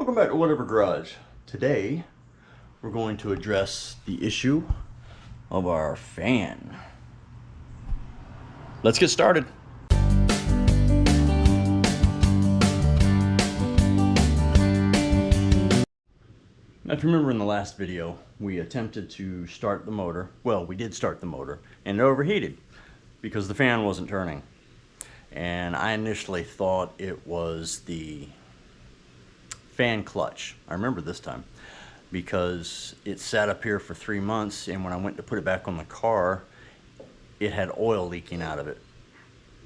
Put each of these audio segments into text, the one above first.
Welcome back to Whatever Garage. Today we're going to address the issue of our fan. Let's get started. Now, if you remember in the last video, we attempted to start the motor. Well, we did start the motor, and it overheated because the fan wasn't turning. And I initially thought it was the fan clutch. I remember this time because it sat up here for 3 months, and when I went to put it back on the car, it had oil leaking out of it,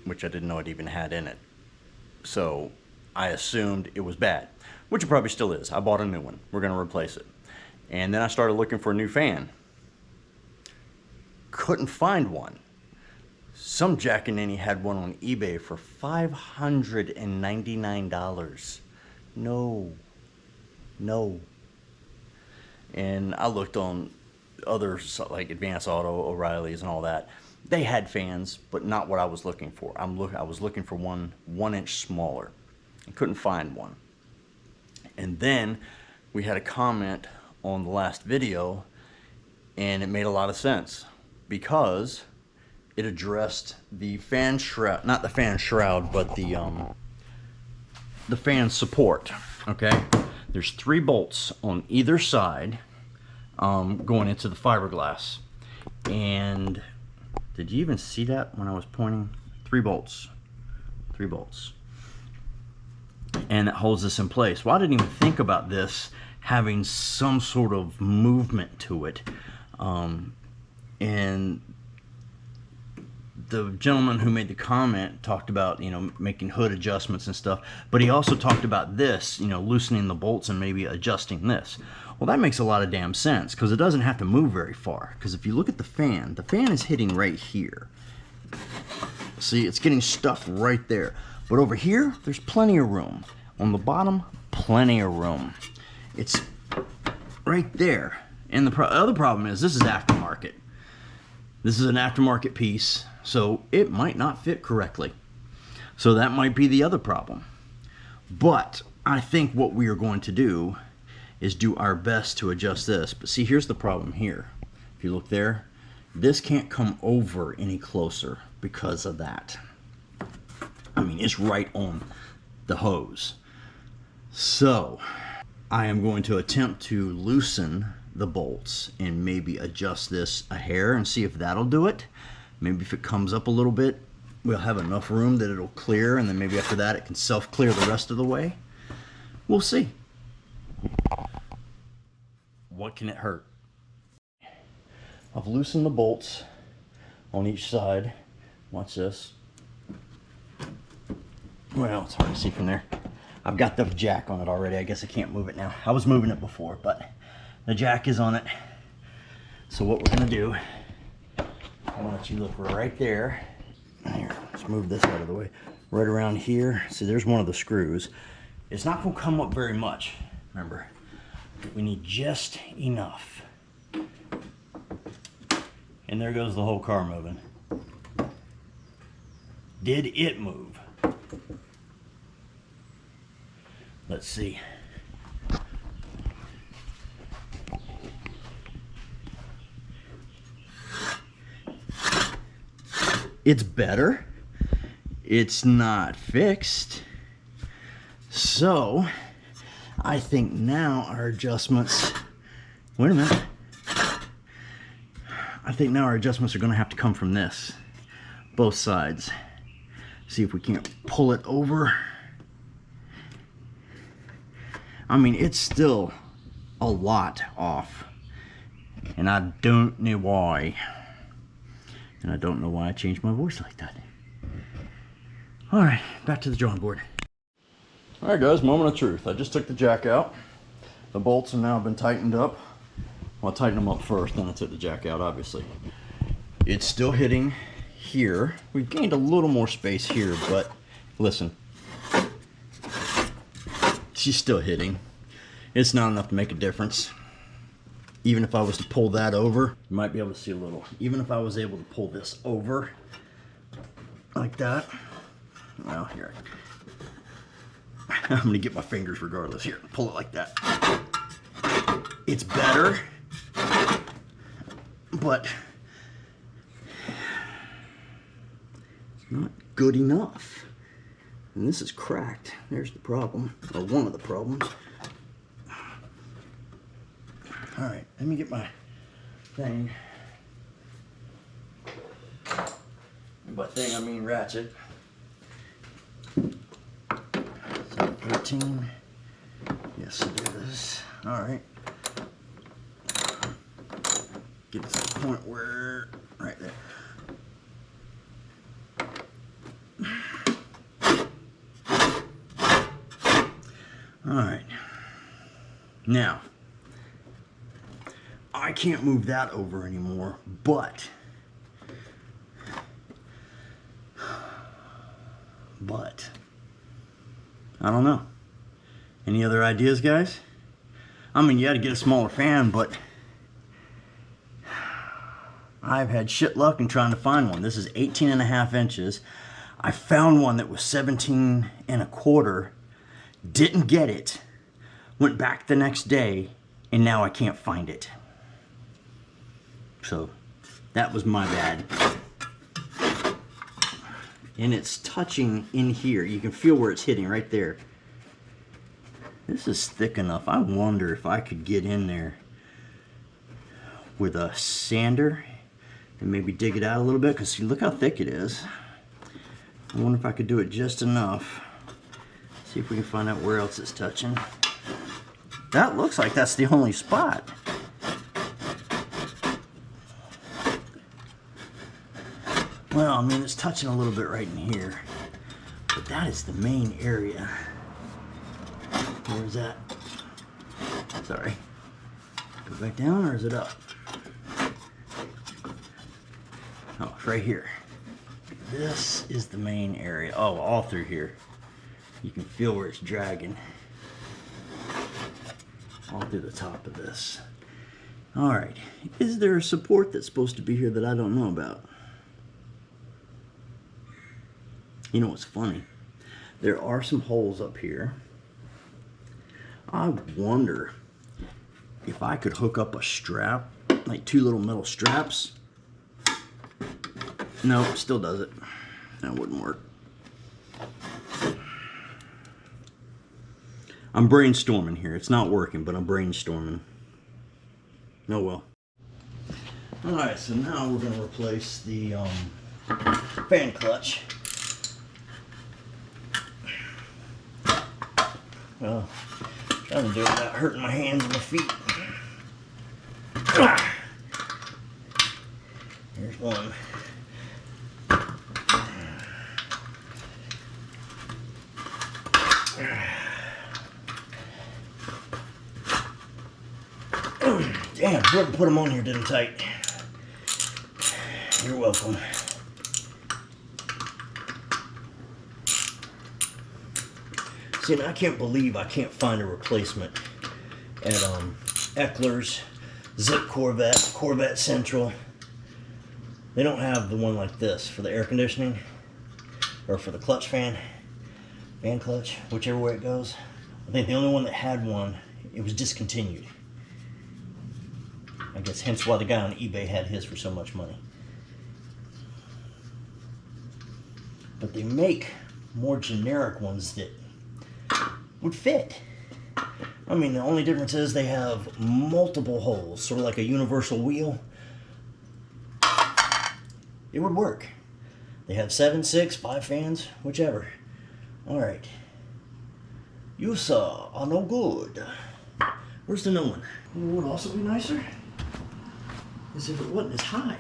which I didn't know it even had in it. So I assumed it was bad, which it probably still is. I bought a new one. We're going to replace it. And then I started looking for a new fan. Couldn't find one. Some jackanini had one on eBay for $599. No. And I looked on other, like Advance Auto, O'Reilly's and all that. They had fans, but not what I was looking for. I was looking for one 1 inch smaller. I couldn't find one. And then we had a comment on the last video, and it made a lot of sense because it addressed the fan shroud, not the fan shroud, but the fan support. Okay, there's 3 bolts on either side going into the fiberglass. And did you even see that when I was pointing? 3 bolts. And it holds this in place. Well, I didn't even think about this having some sort of movement to it. And the gentleman who made the comment talked about, making hood adjustments and stuff, but he also talked about this, loosening the bolts and maybe adjusting this. Well, that makes a lot of damn sense because it doesn't have to move very far. Because if you look at the fan is hitting right here. See, it's getting stuck right there. But over here, there's plenty of room. On the bottom, plenty of room. It's right there. And the other problem is this is aftermarket. This is an aftermarket piece, so it might not fit correctly. So that might be the other problem. But I think what we are going to do is do our best to adjust this. But see, here's the problem here. If you look there, this can't come over any closer because of that. I mean, it's right on the hose. So I am going to attempt to loosen the bolts and maybe adjust this a hair and see if that'll do it. Maybe if it comes up a little bit, we'll have enough room that it'll clear, and then maybe after that it can self-clear the rest of the way. We'll see. What can it hurt? I've loosened the bolts on each side. Watch this. Well, it's hard to see from there. I've got the jack on it already. I guess I can't move it now. I was moving it before, but the jack is on it. So what we're gonna do, I want you to look right there. Here, let's move this out of the way. Right around here, see there's one of the screws. It's not gonna come up very much. Remember, we need just enough. And there goes the whole car moving. Did it move? Let's see. It's better. It's not fixed. So I think now our adjustments, wait a minute. I think now our adjustments are going to have to come from this, both sides. See if we can't pull it over. I mean, it's still a lot off, and I don't know why. And I don't know why I changed my voice like that. All right, back to the drawing board. All right, guys, moment of truth. I just took the jack out. The bolts have now been tightened up. Well, I tightened them up first, then I took the jack out, obviously. It's still hitting here. We've gained a little more space here, but listen. She's still hitting. It's not enough to make a difference. Even if I was to pull that over, you might be able to see a little. Even if I was able to pull this over like that. Well, here. I'm gonna get my fingers regardless. Here, pull it like that. It's better, but it's not good enough. And this is cracked. There's the problem, or one of the problems. All right, let me get my thing. And by thing, I mean ratchet. 13. Yes, it is. All right. Get it to the point where, right there. All right. Now, I can't move that over anymore, but I don't know. Any other ideas, guys? I mean, you got to get a smaller fan, but I've had shit luck in trying to find one. This is 18.5 inches. I found one that was 17.25. Didn't get it. Went back the next day, and now I can't find it. So, that was my bad. And it's touching in here. You can feel where it's hitting right there. This is thick enough. I wonder if I could get in there with a sander and maybe dig it out a little bit, because look how thick it is. I wonder if I could do it just enough. See if we can find out where else it's touching. That looks like that's the only spot. Well, I mean, it's touching a little bit right in here, but that is the main area. Where's that? Sorry. Go back down, or is it up? Oh, it's right here. This is the main area. Oh, all through here. You can feel where it's dragging. All through the top of this. All right. Is there a support that's supposed to be here that I don't know about? You know what's funny? There are some holes up here. I wonder if I could hook up a strap, like 2 little metal straps. No, it still does it. That wouldn't work. I'm brainstorming here. It's not working, but I'm brainstorming. Oh well. Alright, so now we're going to replace the fan clutch. Well, trying to do it without hurting my hands and my feet. Here's one. Damn, whoever put them on here did them tight. You're welcome. See, and I can't believe I can't find a replacement at Eckler's, Zip Corvette, Corvette Central. They don't have the one like this for the air conditioning or for the clutch fan clutch, whichever way it goes. I think the only one that had one, it was discontinued. I guess hence why the guy on eBay had his for so much money. But they make more generic ones that would fit. I mean, the only difference is they have multiple holes, sort of like a universal wheel. It would work. They have 7, 6, 5 fans, whichever. Alright. You saw are no good. Where's the new one? What would also be nicer is if it wasn't as high.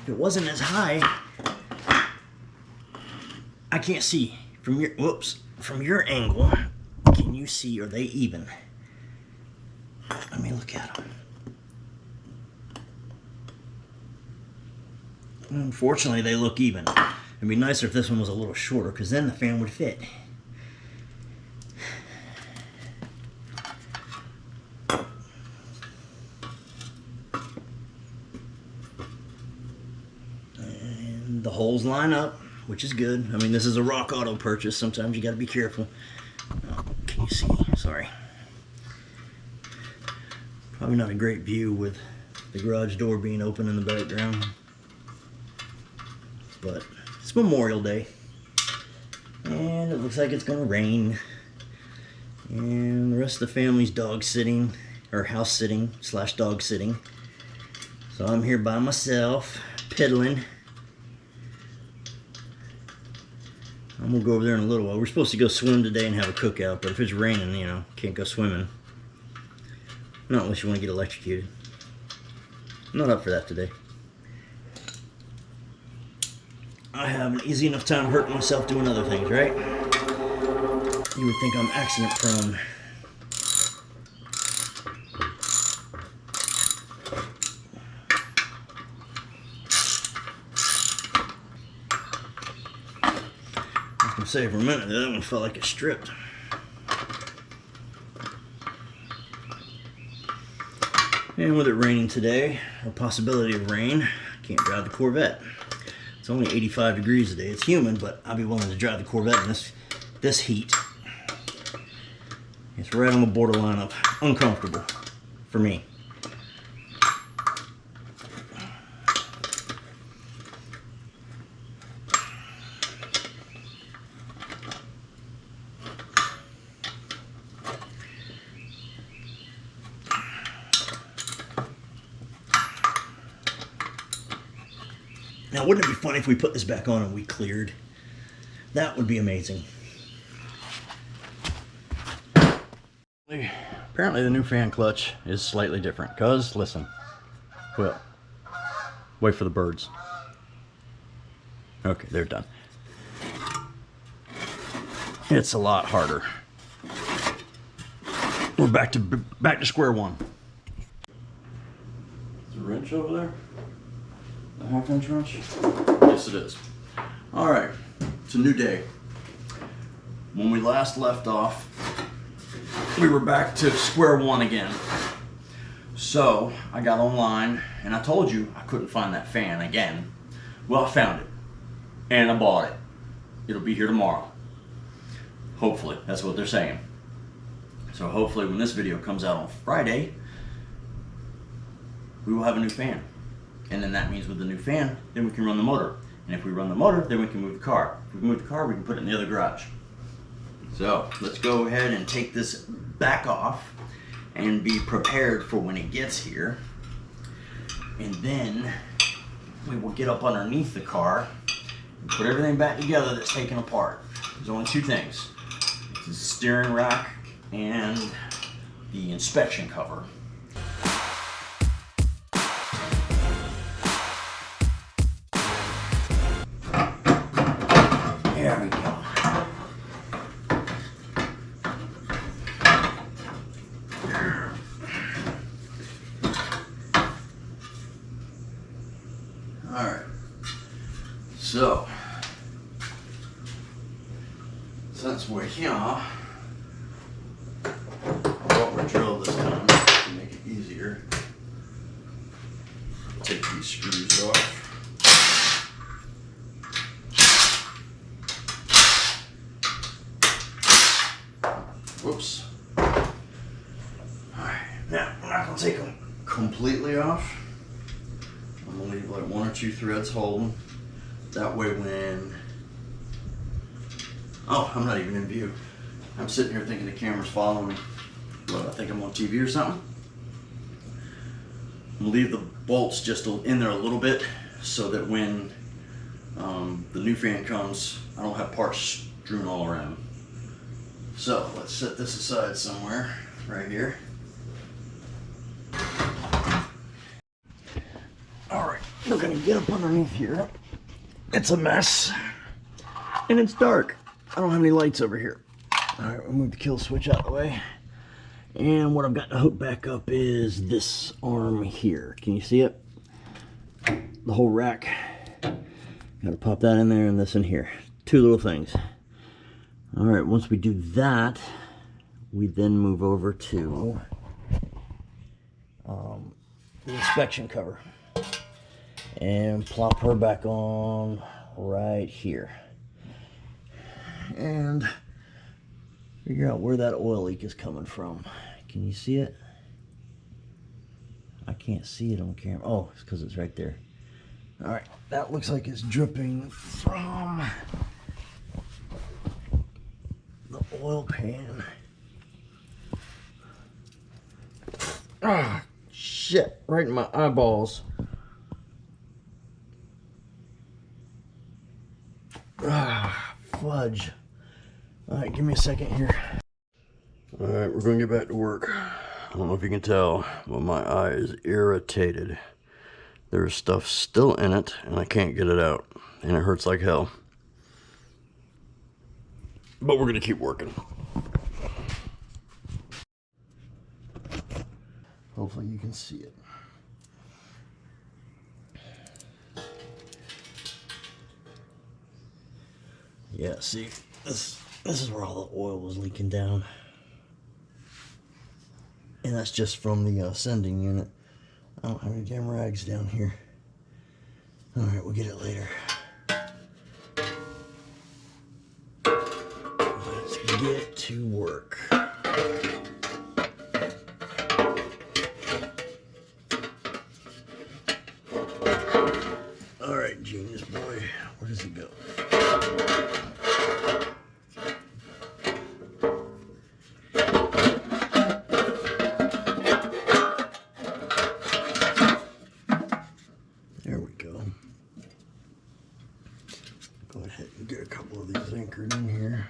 If it wasn't as high, I can't see from your, whoops, from your angle. Can you see, are they even? Let me look at them. Unfortunately, they look even. It'd be nicer if this one was a little shorter, because then the fan would fit. And the holes line up, which is good. I mean, this is a Rock Auto purchase. Sometimes you got to be careful. you see? Sorry. Probably not a great view with the garage door being open in the background. But it's Memorial Day. And it looks like it's gonna rain. And the rest of the family's dog sitting, or house sitting / dog sitting. So I'm here by myself, piddling. I'm gonna go over there in a little while. We're supposed to go swim today and have a cookout, but if it's raining, you know, can't go swimming. Not unless you want to get electrocuted. I'm not up for that today. I have an easy enough time hurting myself doing other things, right? You would think I'm accident prone. I was gonna say for a minute that one felt like it stripped. And with it raining today, or possibility of rain, I can't drive the Corvette. It's only 85 degrees today. It's humid, but I'll be willing to drive the Corvette in this heat. It's right on the borderline of uncomfortable for me. Now, wouldn't it be funny if we put this back on and we cleared? That would be amazing. Apparently the new fan clutch is slightly different, because, listen, well, wait for the birds. Okay, they're done. It's a lot harder. We're back to square one. Is a wrench over there? A half-inch wrench? Yes, it is. All right, it's a new day. When we last left off, we were back to square one again. So I got online and I told you I couldn't find that fan again. Well, I found it and I bought it. It'll be here tomorrow. Hopefully, that's what they're saying. So hopefully when this video comes out on Friday, we will have a new fan. And then that means with the new fan, then we can run the motor. And if we run the motor, then we can move the car. If we move the car, we can put it in the other garage. So let's go ahead and take this back off and be prepared for when it gets here. And then we will get up underneath the car and put everything back together that's taken apart. There's only two things. It's the steering rack and the inspection cover. There we go. Alright. So, since we're here, I'll drill this time to make it easier. Take these screws off. Whoops. Alright, now we're not going to take them completely off. I'm going to leave like one or two threads holding. That way when... Oh, I'm not even in view. I'm sitting here thinking the camera's following me. What, I think I'm on TV or something? I'm going to leave the bolts just in there a little bit so that when the new fan comes, I don't have parts strewn all around. So let's set this aside somewhere, right here. All right, we're gonna get up underneath here. It's a mess, and it's dark. I don't have any lights over here. All right, we'll move the kill switch out of the way. And what I've got to hook back up is this arm here. Can you see it? The whole rack. Gotta pop that in there and this in here. Two little things. All right, once we do that, we then move over to the inspection cover and plop her back on right here. And figure out where that oil leak is coming from. Can you see it? I can't see it on camera. Oh, it's because it's right there. All right, that looks like it's dripping from the oil pan. Ah, shit, right in my eyeballs. Ah, fudge. All right, give me a second here. All right, we're gonna get back to work. I don't know if you can tell, but my eye is irritated. There's stuff still in it, and I can't get it out, and it hurts like hell. But we're gonna keep working. Hopefully you can see it. Yeah, see, this is where all the oil was leaking down. And that's just from the sending unit. I don't have any damn rags down here. Alright, we'll get it later. Let's get to work. Alright, genius boy, where does it go? There we go. Go ahead and get a couple of these anchored in here.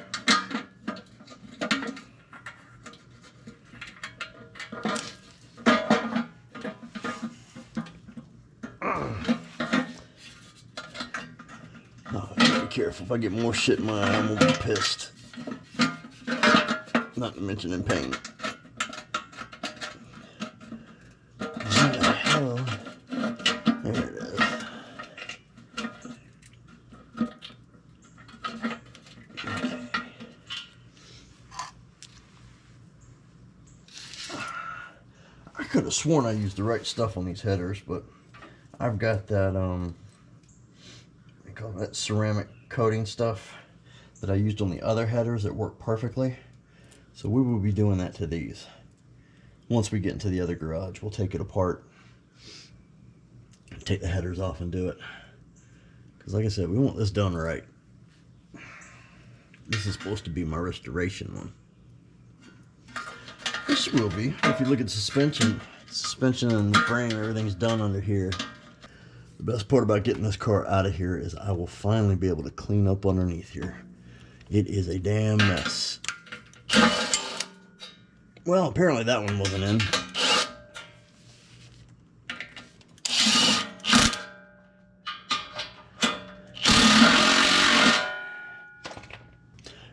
Oh, be careful. If I get more shit in my eye, I'm gonna be pissed. Not to mention in pain. What the hell? There it is. Okay. I could have sworn I used the right stuff on these headers, but I've got that they call that ceramic coating stuff that I used on the other headers that worked perfectly. So we will be doing that to these. Once we get into the other garage, we'll take it apart, take the headers off and do it. Because like I said, we want this done right. This is supposed to be my restoration one. This will be. If you look at the suspension and the frame, everything's done under here. The best part about getting this car out of here is I will finally be able to clean up underneath here. It is a damn mess. Well, apparently that one wasn't in.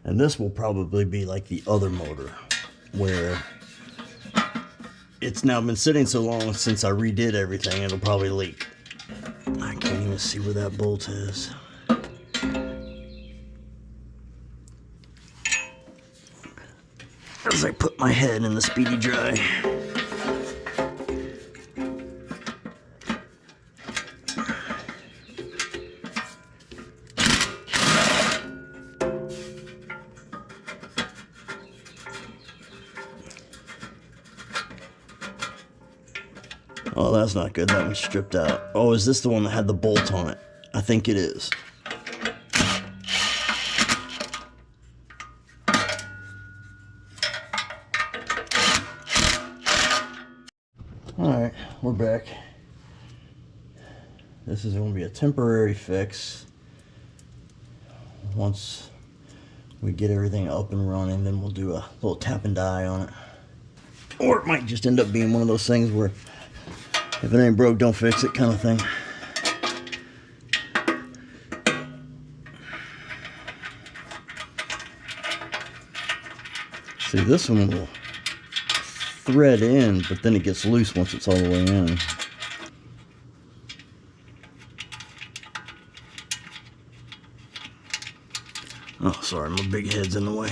And this will probably be like the other motor, where it's now been sitting so long since I redid everything, it'll probably leak. I can't even see where that bolt is. As I put my head in the speedy dry. Oh, that's not good. That one's stripped out. Oh, is this the one that had the bolt on it? I think it is. Alright, we're back. This is going to be a temporary fix. Once we get everything up and running, then we'll do a little tap and die on it. Or it might just end up being one of those things where if it ain't broke, don't fix it kind of thing. See, this one will thread in, but then it gets loose once it's all the way in. Oh, sorry, my big head's in the way.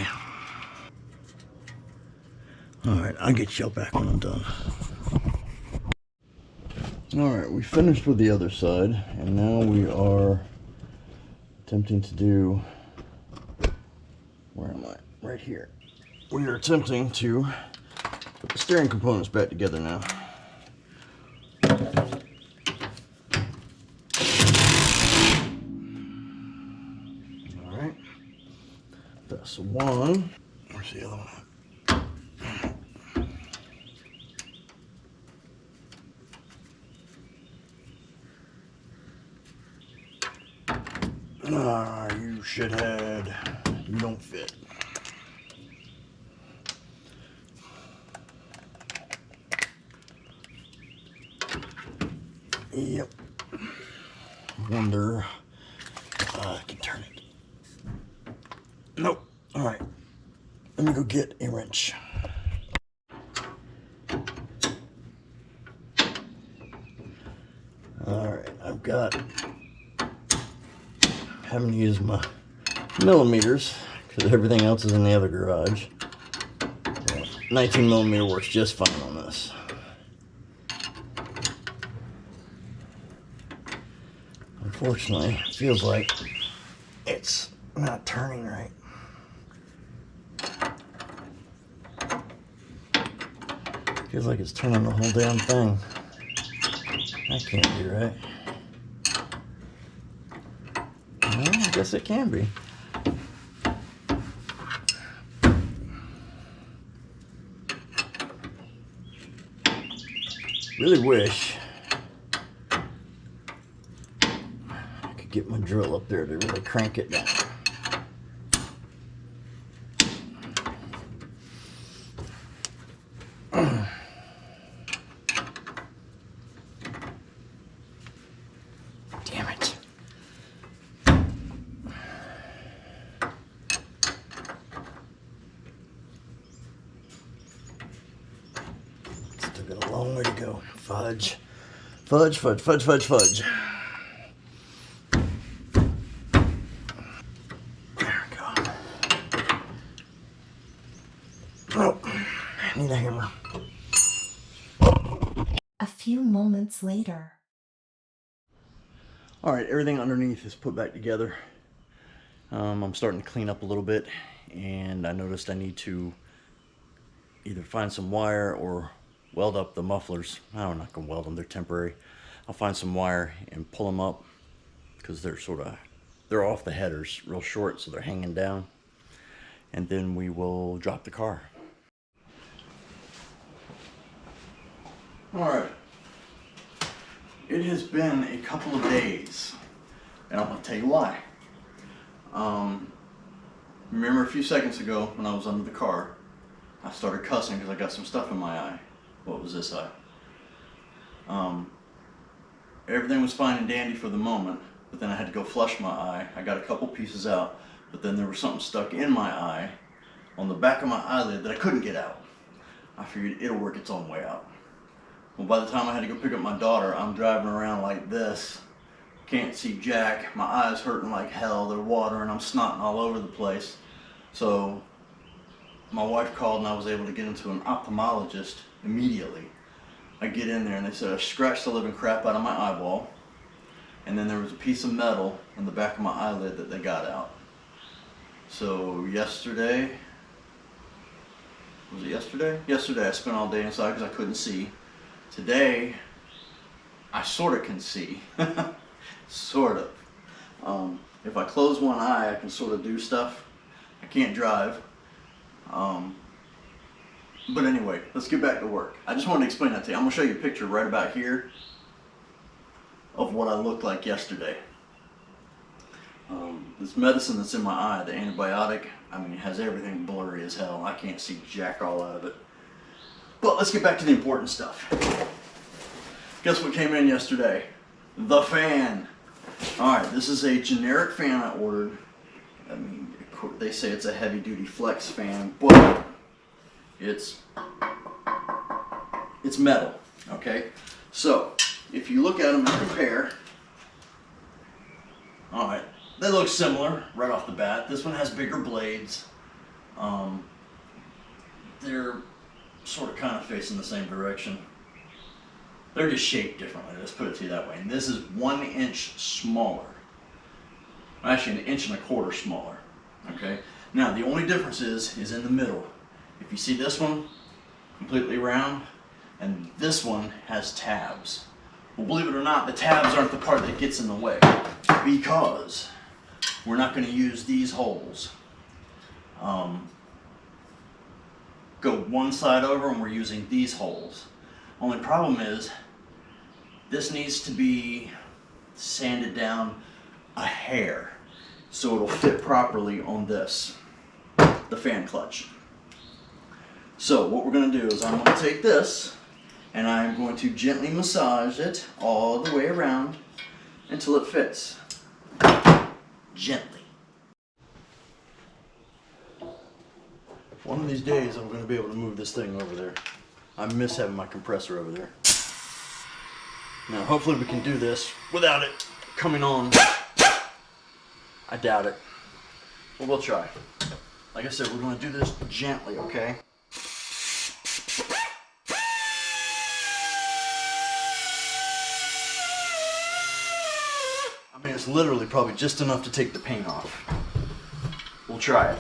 Alright, I'll get y'all back when I'm done. Alright, we finished with the other side, and now we are attempting to do, where am I? Right here. we are attempting to put the steering components back together now. All right, that's one. Where's the other one at? Ah, you shithead. You don't fit. Yep. Wonder if I can turn it. Nope. Alright. Let me go get a wrench. Alright, I've got, having to use my millimeters because everything else is in the other garage. 19 millimeter works just fine on this. Unfortunately, it feels like it's not turning right. Feels like it's turning the whole damn thing. That can't be right. Well, I guess it can be. Really wish I could get my drill up there to really crank it down. Damn it. Still got a long way to go. Fudge. Fudge, fudge, fudge, fudge, fudge. There we go. Oh, I need a hammer. A few moments later. All right, everything underneath is put back together. I'm starting to clean up a little bit, and I noticed I need to either find some wire or weld up the mufflers. I'm not gonna weld them, they're temporary. I'll find some wire and pull them up because they're off the headers real short, so they're hanging down. And then we will drop the car. All right. It has been a couple of days, and I'm gonna tell you why. Remember a few seconds ago when I was under the car, I started cussing because I got some stuff in my eye. What was this eye? Everything was fine and dandy for the moment, but then I had to go flush my eye. I got a couple pieces out, but then there was something stuck in my eye on the back of my eyelid that I couldn't get out. I figured it'll work its own way out. Well, by the time I had to go pick up my daughter, I'm driving around like this. Can't see jack. My eyes hurting like hell. They're watering. I'm snotting all over the place. So my wife called and I was able to get into an ophthalmologist immediately. I get in there and they said I scratched the living crap out of my eyeball. And then there was a piece of metal in the back of my eyelid that they got out. So yesterday, was it yesterday? Yesterday I spent all day inside because I couldn't see. Today, I sort of can see, sort of. If I close one eye, I can sort of do stuff. I can't drive. But anyway, let's get back to work. I just wanted to explain that to you. I'm going to show you a picture right about here of what I looked like yesterday. This medicine that's in my eye, the antibiotic, I mean, it has everything blurry as hell. I can't see jack all out of it. But let's get back to the important stuff. Guess what came in yesterday? The fan. Alright, this is a generic fan I ordered. I mean, they say it's a heavy duty flex fan, but it's metal, okay? So, if you look at them and compare, alright, they look similar right off the bat. This one has bigger blades. They're sort of kind of facing the same direction. They're just shaped differently, let's put it to you that way. And this is 1 inch smaller. Actually, 1.25 inches smaller. Okay? Now, the only difference is in the middle. If you see this one, completely round, and this one has tabs. Well, believe it or not, the tabs aren't the part that gets in the way, because we're not going to use these holes. Go one side over and we're using these holes. Only problem is, this needs to be sanded down a hair so it'll fit properly on this, the fan clutch. So what we're going to do is I'm going to take this and I'm going to gently massage it all the way around until it fits. Gently. One of these days I'm going to be able to move this thing over there. I miss having my compressor over there. Now hopefully we can do this without it coming on. I doubt it, but we'll try. Like I said, we're going to do this gently, okay? I mean, it's literally probably just enough to take the paint off. We'll try it.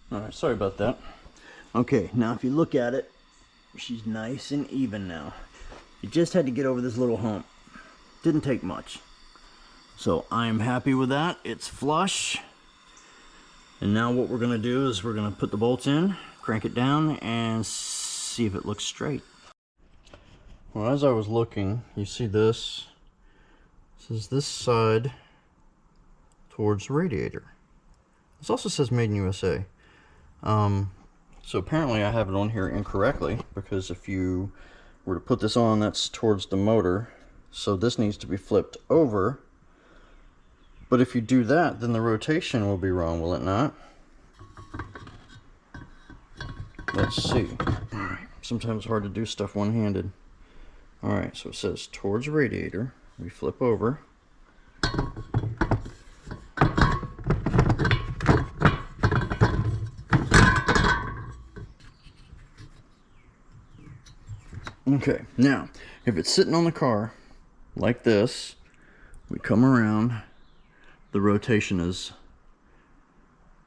Alright, sorry about that. Okay, now if you look at it, she's nice and even now. You just had to get over this little hump. Didn't take much. So I'm happy with that. It's flush. And now what we're going to do is we're going to put the bolts in, crank it down, and see if it looks straight. Well, as I was looking, you see this. This is this side towards the radiator. This also says Made in USA. So apparently I have it on here incorrectly, because if you were to put this on, that's towards the motor. So this needs to be flipped over. But if you do that, then the rotation will be wrong, will it not? Let's see. Alright, sometimes it's hard to do stuff one-handed. Alright, so it says towards radiator. We flip over. Okay, now, if it's sitting on the car like this, we come around, the rotation is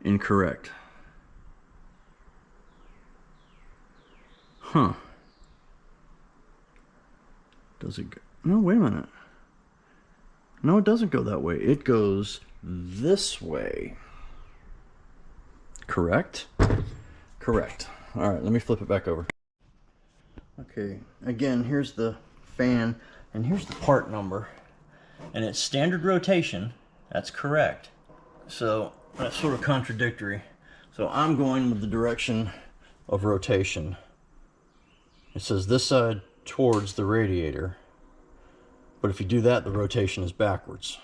incorrect. Huh. Does it go? No, wait a minute. No, it doesn't go that way. It goes this way. Correct? Correct. Alright, let me flip it back over. Okay, again, here's the fan, and here's the part number. And it's standard rotation. That's correct. So, that's sort of contradictory. So I'm going with the direction of rotation. It says this side towards the radiator. But if you do that, the rotation is backwards.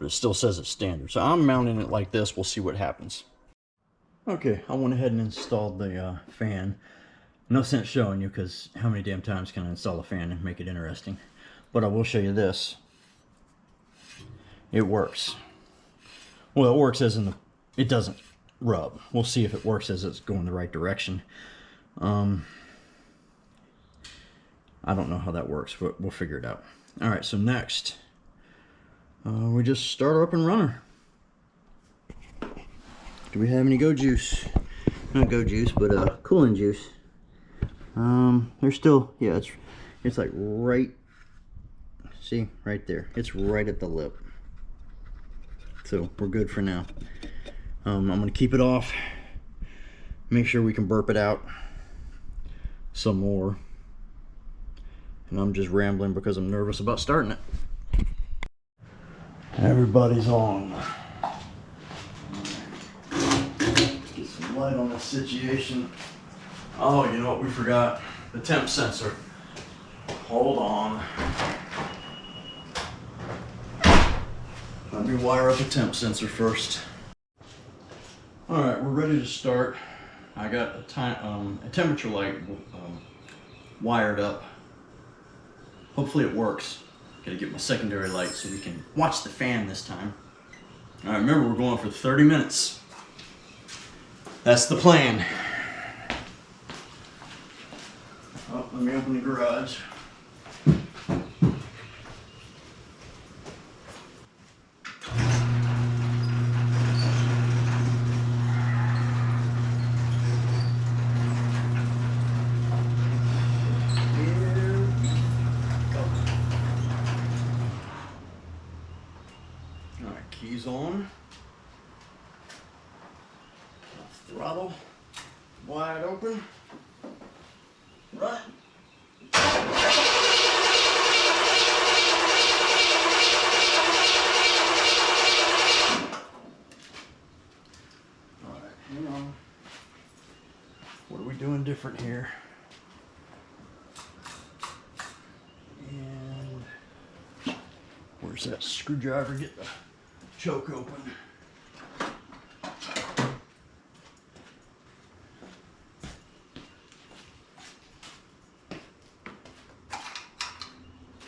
but it still says it's standard. So I'm mounting it like this. We'll see what happens. Okay, I went ahead and installed the fan. No sense showing you because how many damn times can I install a fan and make it interesting? But I will show you this. It works. Well, it works as in it doesn't rub. We'll see if it works as it's going the right direction. I don't know how that works, but we'll figure it out. All right, so next, we just start her up and run her. Do we have any go juice? Not go juice, but cooling juice. There's still, yeah, it's like right, see, right there. It's right at the lip. So we're good for now. I'm gonna keep it off. Make sure we can burp it out some more. And I'm just rambling because I'm nervous about starting it. Everybody's on. Get some light on this situation. Oh, you know what we forgot? The temp sensor. Hold on. Let me wire up the temp sensor first. Alright, we're ready to start. I got a temperature light wired up. Hopefully it works. Gotta get my secondary light so we can watch the fan this time. Alright, remember we're going for 30 minutes. That's the plan. Oh, let me open the garage. Alright, keys on. Throttle wide open. Run. Alright, hang on. What are we doing different here? And where's that screwdriver? Get the choke open.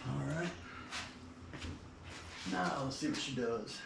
Alright. Now let's see what she does.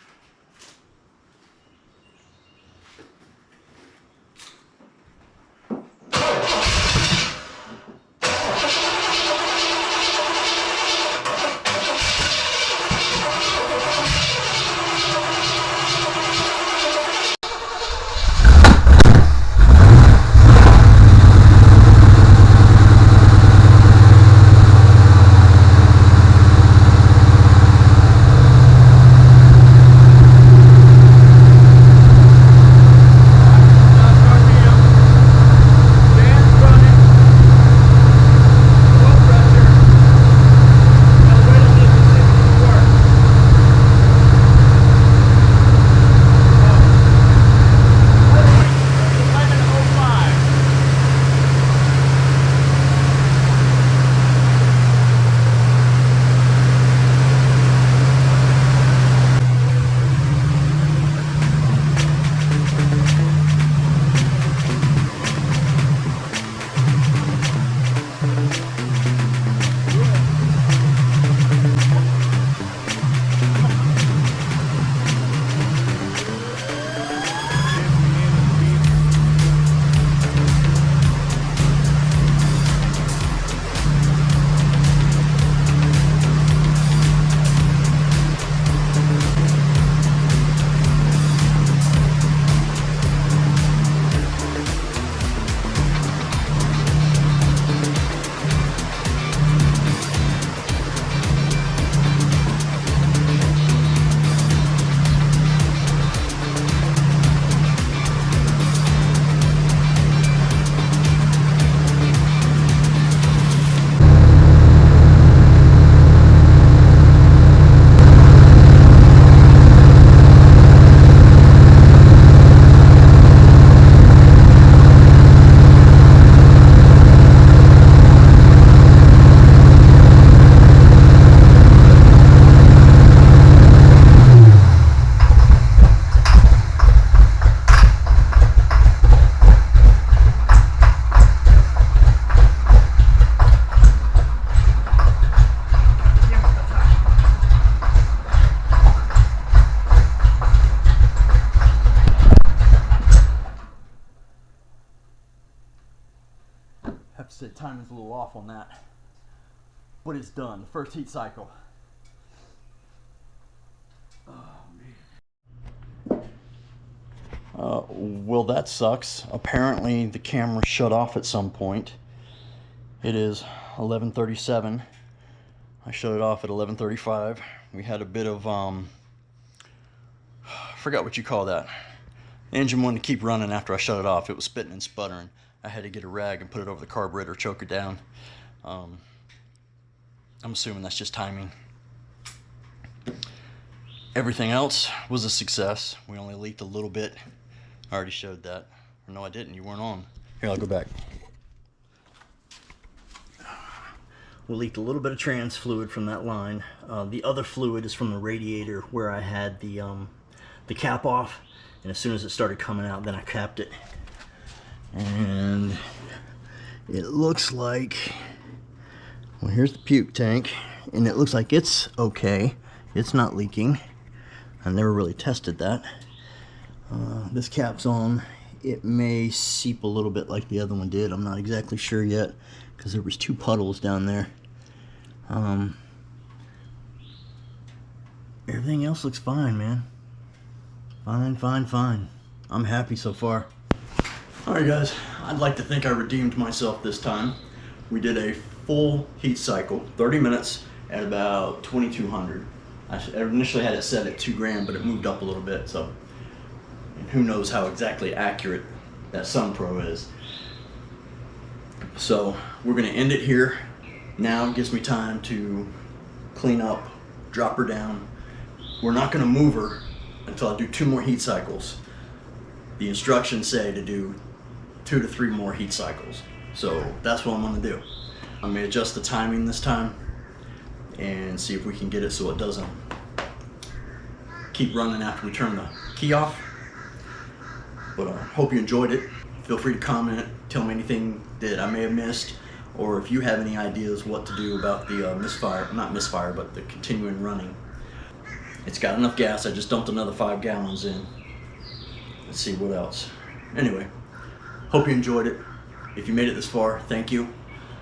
said timing's a little off on that, but it's done. The first heat cycle. Oh man. Well, that sucks. Apparently the camera shut off at some point. It is 11:37. I shut it off at 11:35. We had a bit of I forgot what you call that. The engine wanted to keep running after I shut it off. It was spitting and sputtering. I had to get a rag and put it over the carburetor, choke it down. I'm assuming that's just timing. Everything else was a success. We only leaked a little bit. I already showed that. Or no, I didn't. You weren't on. Here, I'll go back. We leaked a little bit of trans fluid from that line. The other fluid is from the radiator where I had the cap off. And as soon as it started coming out, then I capped it. And it looks like, well, here's the puke tank. And it looks like it's okay. It's not leaking. I've never really tested that. This cap's on. It may seep a little bit like the other one did. I'm not exactly sure yet because there was 2 puddles down there. Everything else looks fine, man. Fine. I'm happy so far. Alright guys, I'd like to think I redeemed myself this time. We did a full heat cycle, 30 minutes at about 2200. I initially had it set at 2 grand, but it moved up a little bit, so and who knows how exactly accurate that Sun Pro is. So we're gonna end it here. Now it gives me time to clean up, drop her down. We're not gonna move her until I do 2 more heat cycles. The instructions say to do 2 to 3 more heat cycles. So that's what I'm gonna do. I'm gonna adjust the timing this time and see if we can get it so it doesn't keep running after we turn the key off. But I hope you enjoyed it. Feel free to comment, tell me anything that I may have missed, or if you have any ideas what to do about the not misfire, but the continuing running. It's got enough gas, I just dumped another 5 gallons in. Let's see what else. Anyway, hope you enjoyed it. If you made it this far, thank you.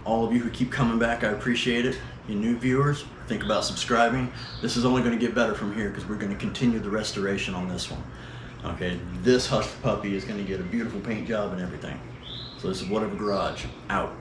All of you who keep coming back, I appreciate it. You new viewers, think about subscribing. This is only going to get better from here because we're going to continue the restoration on this one. Okay, this Hush Puppy is going to get a beautiful paint job and everything. So this is Whatever Garage, out.